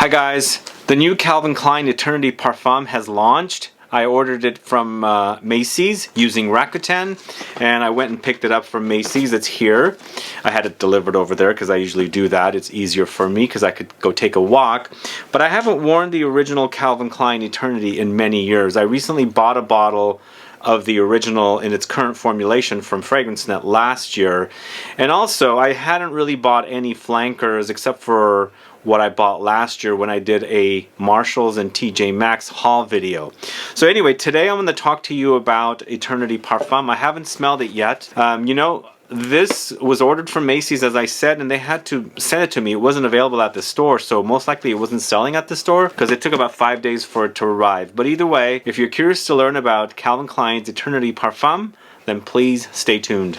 Hi guys, the new Calvin Klein Eternity Parfum has launched. I ordered it from Macy's using Rakuten, and I went and picked it up from Macy's. It's here. I had it delivered over there because I usually do that. It's easier for me because I could go take a walk. But I haven't worn the original Calvin Klein Eternity in many years. I recently bought a bottle of the original in its current formulation from FragranceNet last year. And also, I hadn't really bought any flankers except for what I bought last year when I did a Marshalls and TJ Maxx haul video. So anyway, today I'm going to talk to you about Eternity Parfum. I haven't smelled it yet. You know, this was ordered from Macy's, as I said, and they had to send it to me. It wasn't available at the store, so most likely it wasn't selling at the store because it took about 5 days for it to arrive. But either way, if you're curious to learn about Calvin Klein's Eternity Parfum, then please stay tuned.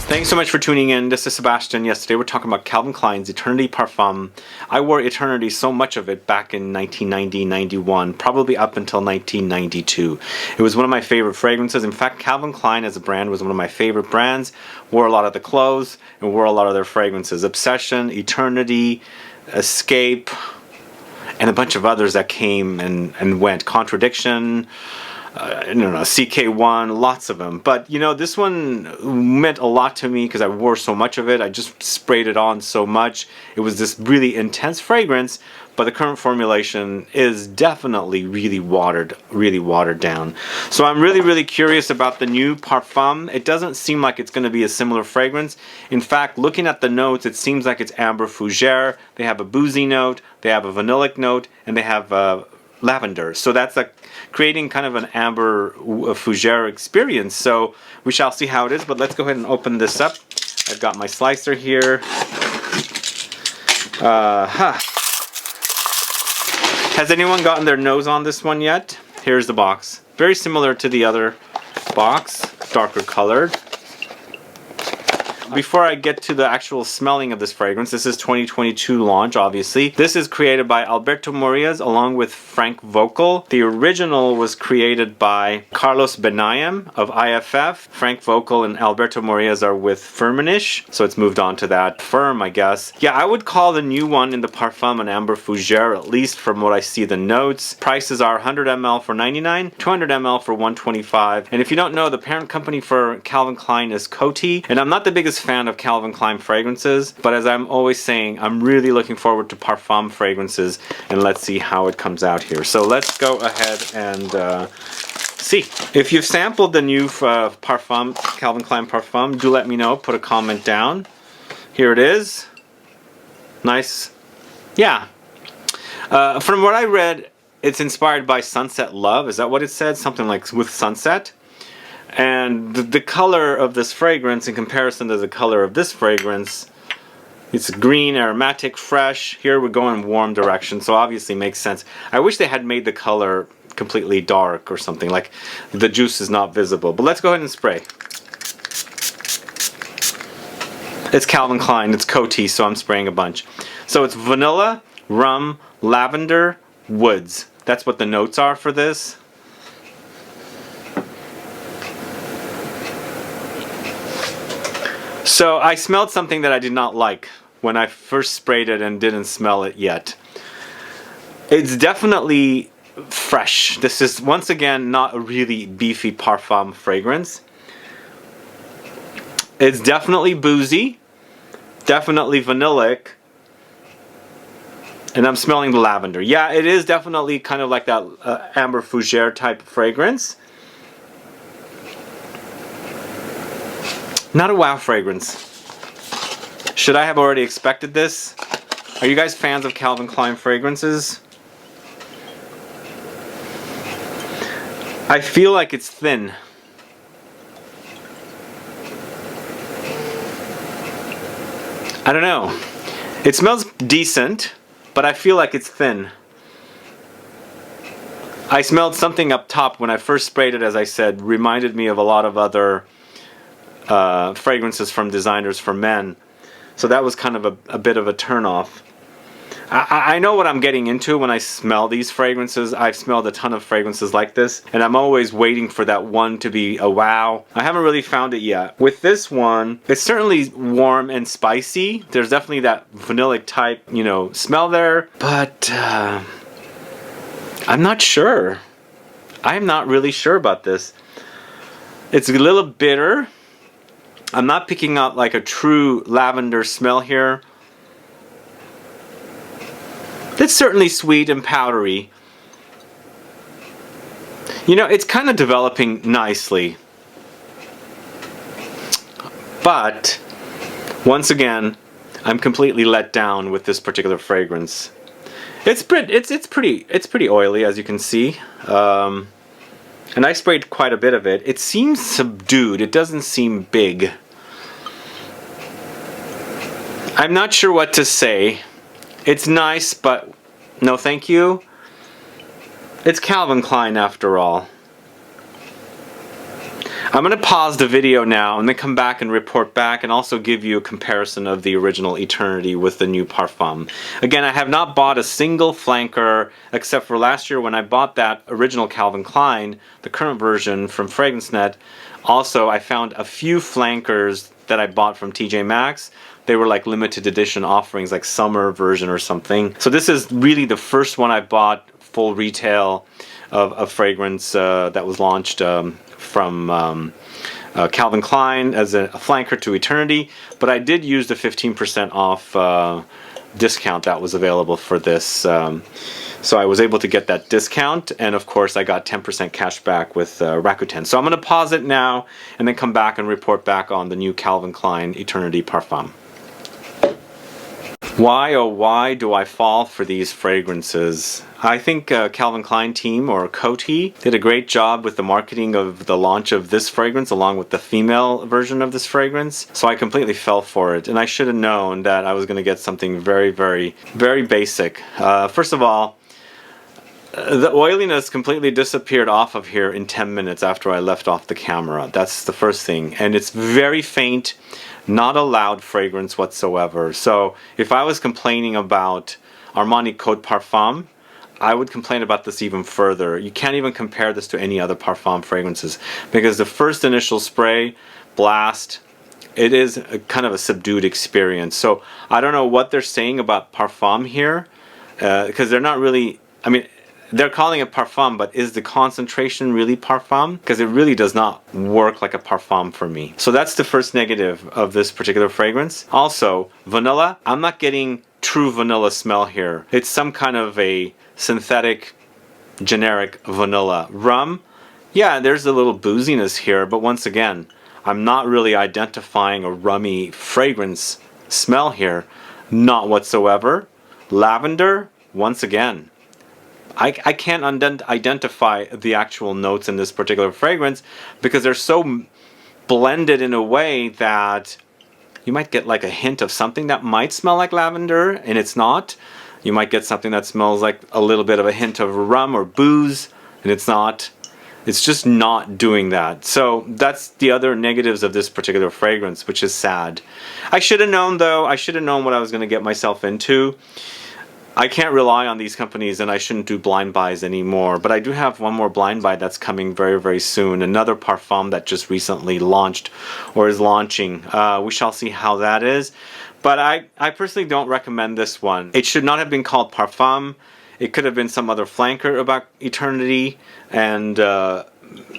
Thanks so much for tuning in. This is Sebastian. Yesterday we're talking about Calvin Klein's Eternity Parfum. I wore Eternity, so much of it, back in 1990-91, probably up until 1992. It was one of my favorite fragrances. In fact, Calvin Klein as a brand was one of my favorite brands. Wore a lot of the clothes and wore a lot of their fragrances. Obsession, Eternity, Escape, and a bunch of others that came and went. Contradiction, I don't know, CK1, lots of them. But you know, this one meant a lot to me because I wore so much of it. I just sprayed it on so much. It was this really intense fragrance, but the current formulation is definitely really watered down. So I'm really curious about the new Parfum. It doesn't seem like it's going to be a similar fragrance. In fact, looking at the notes, it seems like it's amber fougere. They have a boozy note, they have a vanillic note, and they have lavender. So that's like creating kind of an amber fougere experience. So we shall see how it is, but let's go ahead and open this up. I've got my slicer here. Has anyone gotten their nose on this one yet? Here's the box. Very similar to the other box, darker colored. Before I get to the actual smelling of this fragrance, this is 2022 launch, obviously. This is created by Alberto Morillas along with Frank Voekl. The original was created by Carlos Benaim of IFF. Frank Voekl and Alberto Morillas are with Firmenich, so it's moved on to that firm, I guess. Yeah, I would call the new one in the Parfum an amber fougere, at least from what I see the notes. Prices are 100 ml for $99, 200 ml for $125. And if you don't know, the parent company for Calvin Klein is Coty, and I'm not the biggest fan of Calvin Klein fragrances, but as I'm always saying, I'm really looking forward to Parfum fragrances, and let's see how it comes out here. So let's go ahead and see. If you've sampled the new Parfum, Calvin Klein Parfum, do let me know. Put a comment down. Here it is. Nice. Yeah. From what I read, it's inspired by Sunset Love. Is that what it said? Something like with sunset. And the color of this fragrance in comparison to the color of this fragrance, it's green, aromatic, fresh. Here we're going warm direction, so obviously makes sense. I wish they had made the color completely dark or something, like the juice is not visible. But let's go ahead and spray. It's Calvin Klein, it's Coty, so I'm spraying a bunch. So it's vanilla, rum, lavender, woods. That's what the notes are for this. So I smelled something that I did not like when I first sprayed it and didn't smell it yet. It's definitely fresh. This is, once again, not a really beefy Parfum fragrance. It's definitely boozy, definitely vanillic, and I'm smelling the lavender. Yeah, it is definitely kind of like that amber fougere type of fragrance. Not a wow fragrance. Should I have already expected this? Are you guys fans of Calvin Klein fragrances? I feel like it's thin. I don't know. It smells decent, but I feel like it's thin. I smelled something up top when I first sprayed it, as I said, reminded me of a lot of other fragrances from designers for men. So that was kind of a bit of a turn-off. I know what I'm getting into when I smell these fragrances. I've smelled a ton of fragrances like this, and I'm always waiting for that one to be a wow. I haven't really found it yet. With this one, it's certainly warm and spicy. There's definitely that vanillic type, you know, smell there, but I'm not sure. I'm not really sure about this. It's a little bitter. I'm not picking up like a true lavender smell here. It's certainly sweet and powdery. You know, it's kind of developing nicely. But once again, I'm completely let down with this particular fragrance. It's pretty oily, as you can see. And I sprayed quite a bit of it. It seems subdued. It doesn't seem big. I'm not sure what to say. It's nice, but no thank you. It's Calvin Klein after all. I'm going to pause the video now and then come back and report back and also give you a comparison of the original Eternity with the new Parfum. Again, I have not bought a single flanker except for last year when I bought that original Calvin Klein, the current version from FragranceNet. Also, I found a few flankers that I bought from TJ Maxx. They were like limited edition offerings, like summer version or something. So this is really the first one I bought full retail of fragrance that was launched from Calvin Klein as a flanker to Eternity. But I did use the 15% off discount that was available for this. So I was able to get that discount, and of course I got 10% cash back with Rakuten. So I'm going to pause it now and then come back and report back on the new Calvin Klein Eternity Parfum. Why, oh why do I fall for these fragrances? I think Calvin Klein team, or Coty, did a great job with the marketing of the launch of this fragrance along with the female version of this fragrance. So I completely fell for it, and I should have known that I was going to get something very, very, very basic. First of all, the oiliness completely disappeared off of here in 10 minutes after I left off the camera. That's the first thing. And it's very faint, not a loud fragrance whatsoever. So if I was complaining about Armani Code Parfum, I would complain about this even further. You can't even compare this to any other Parfum fragrances because the first initial spray, blast, it is a kind of a subdued experience. So I don't know what they're saying about Parfum here because they're not really, I mean, they're calling it Parfum, but is the concentration really Parfum? Because it really does not work like a Parfum for me. So that's the first negative of this particular fragrance. Also, vanilla. I'm not getting true vanilla smell here. It's some kind of a synthetic, generic vanilla. Rum. Yeah, there's a little booziness here, but once again, I'm not really identifying a rummy fragrance smell here. Not whatsoever. Lavender. Once again, I can't identify the actual notes in this particular fragrance because they're so blended in a way that you might get like a hint of something that might smell like lavender and it's not. You might get something that smells like a little bit of a hint of rum or booze and it's not. It's just not doing that. So that's the other negatives of this particular fragrance, which is sad. I should have known though. I should have known what I was going to get myself into. I can't rely on these companies and I shouldn't do blind buys anymore, but I do have one more blind buy that's coming very, very soon. Another Parfum that just recently launched or is launching. We shall see how that is, but I personally don't recommend this one. It should not have been called Parfum. It could have been some other flanker about Eternity and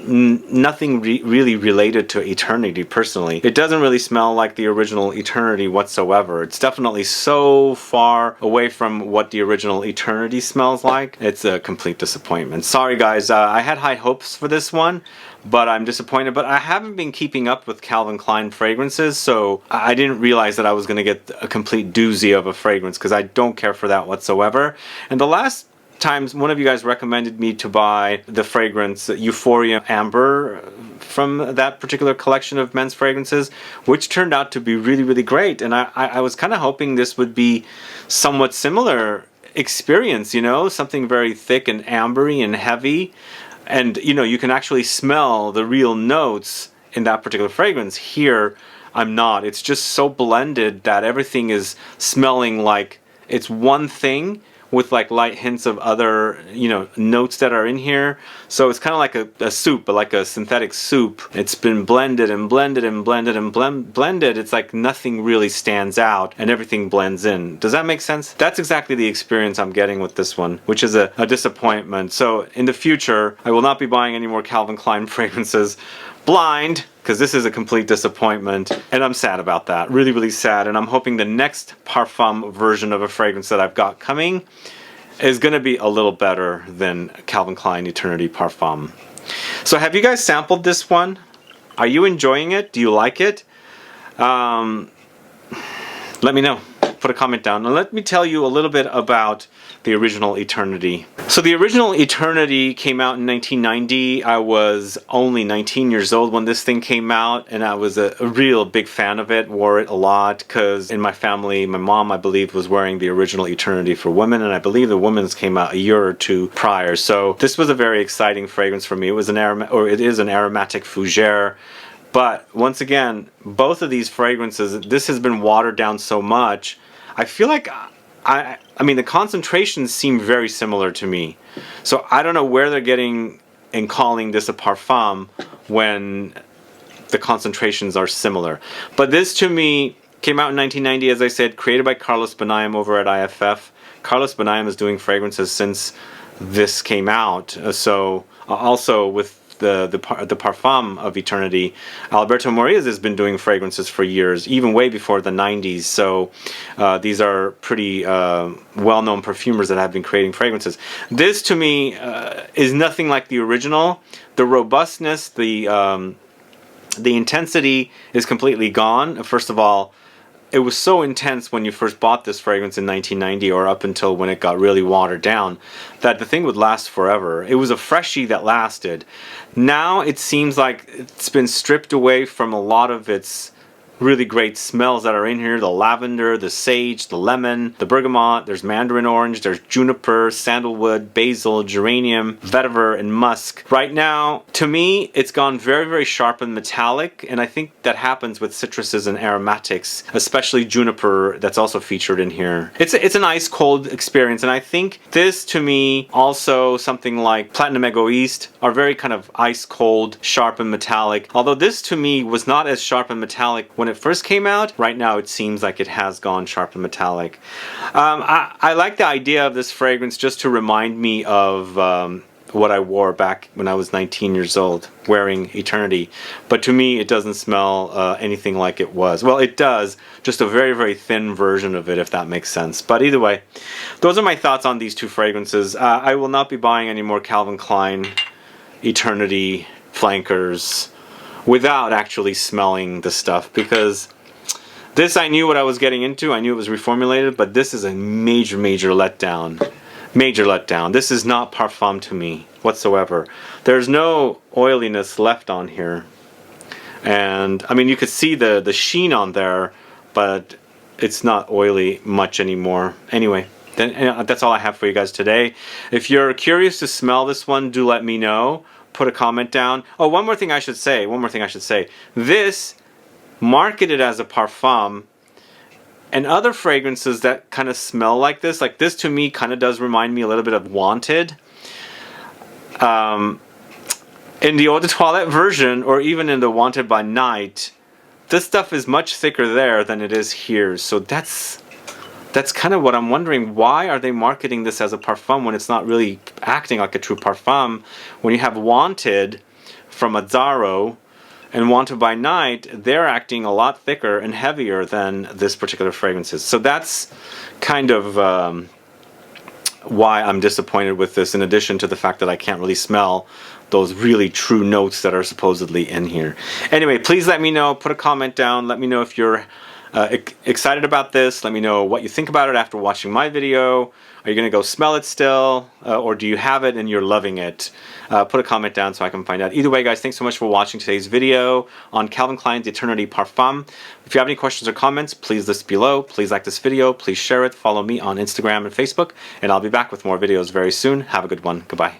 nothing really related to Eternity personally. It doesn't really smell like the original Eternity whatsoever. It's definitely so far away from what the original Eternity smells like. It's a complete disappointment. Sorry guys, I had high hopes for this one, but I'm disappointed. But I haven't been keeping up with Calvin Klein fragrances, so I didn't realize that I was going to get a complete doozy of a fragrance because I don't care for that whatsoever. And the last times one of you guys recommended me to buy the fragrance Euphoria Amber from that particular collection of men's fragrances, which turned out to be really, really great. And I was kind of hoping this would be somewhat similar experience, you know, something very thick and ambery and heavy. And, you know, you can actually smell the real notes in that particular fragrance. Here, I'm not. It's just so blended that everything is smelling like it's one thing with like light hints of other, you know, notes that are in here. So it's kind of like a soup, but like a synthetic soup. It's been blended and blended and blended and blended. It's like nothing really stands out and everything blends in. Does that make sense? That's exactly the experience I'm getting with this one, which is a disappointment. So in the future, I will not be buying any more Calvin Klein fragrances blind, because this is a complete disappointment, and I'm sad about that. Really, really sad. And I'm hoping the next Parfum version of a fragrance that I've got coming is going to be a little better than Calvin Klein Eternity Parfum. So have you guys sampled this one? Are you enjoying it? Do you like it? Let me know. Put a comment down, and let me tell you a little bit about the original Eternity. So the original Eternity came out in 1990. I was only 19 years old when this thing came out, and I was a real big fan of it, wore it a lot, because in my family, my mom, I believe, was wearing the original Eternity for women, and I believe the women's came out a year or two prior. So this was a very exciting fragrance for me. It was it is an aromatic fougere. But once again, both of these fragrances, this has been watered down so much. I feel like, I mean, the concentrations seem very similar to me. So I don't know where they're getting and calling this a parfum when the concentrations are similar. But this, to me, came out in 1990, as I said, created by Carlos Benaim over at IFF. Carlos Benaim is doing fragrances since this came out. So also with the Parfum of Eternity, Alberto Morillas has been doing fragrances for years, even way before the 90s. So these are pretty well-known perfumers that have been creating fragrances. This, to me, is nothing like the original. The robustness, the intensity is completely gone. First of all, it was so intense when you first bought this fragrance in 1990, or up until when it got really watered down, that the thing would last forever. It was a freshie that lasted. Now it seems like it's been stripped away from a lot of its really great smells that are in here. The lavender, the sage, the lemon, the bergamot, there's mandarin orange, there's juniper, sandalwood, basil, geranium, vetiver, and musk. Right now, to me, it's gone very, very sharp and metallic, and I think that happens with citruses and aromatics, especially juniper that's also featured in here. It's an ice cold experience, and I think this, to me, also something like Platinum Egoist are very kind of ice cold, sharp and metallic. Although this, to me, was not as sharp and metallic when it first came out. Right now it seems like it has gone sharp and metallic. I like the idea of this fragrance just to remind me of what I wore back when I was 19 years old, wearing Eternity. But to me it doesn't smell anything like it was. Well, it does, just a very, very thin version of it, if that makes sense. But either way, those are my thoughts on these two fragrances. I will not be buying any more Calvin Klein Eternity flankers without actually smelling the stuff, because this, I knew what I was getting into. I knew it was reformulated, but this is a major, major letdown. Major letdown. This is not Parfum to me whatsoever. There's no oiliness left on here. And, I mean, you could see the sheen on there, but it's not oily much anymore. Anyway, then that's all I have for you guys today. If you're curious to smell this one, do let me know. Put a comment down. Oh, one more thing I should say. This, marketed as a parfum, and other fragrances that kind of smell like this to me kind of does remind me a little bit of Wanted. In the Eau de Toilette version, or even in the Wanted by Night, this stuff is much thicker there than it is here. So that's kind of what I'm wondering. Why are they marketing this as a parfum when it's not really acting like a true parfum? When you have Wanted from Azzaro and Wanted by Night, they're acting a lot thicker and heavier than this particular fragrances. So that's kind of why I'm disappointed with this, in addition to the fact that I can't really smell those really true notes that are supposedly in here. Anyway, please let me know. Put a comment down. Let me know if you're excited about this. Let me know what you think about it after watching my video. Are you going to go smell it still? Or do you have it and you're loving it? Put a comment down so I can find out. Either way, guys, thanks so much for watching today's video on Calvin Klein's Eternity Parfum. If you have any questions or comments, please list below. Please like this video. Please share it. Follow me on Instagram and Facebook. And I'll be back with more videos very soon. Have a good one. Goodbye.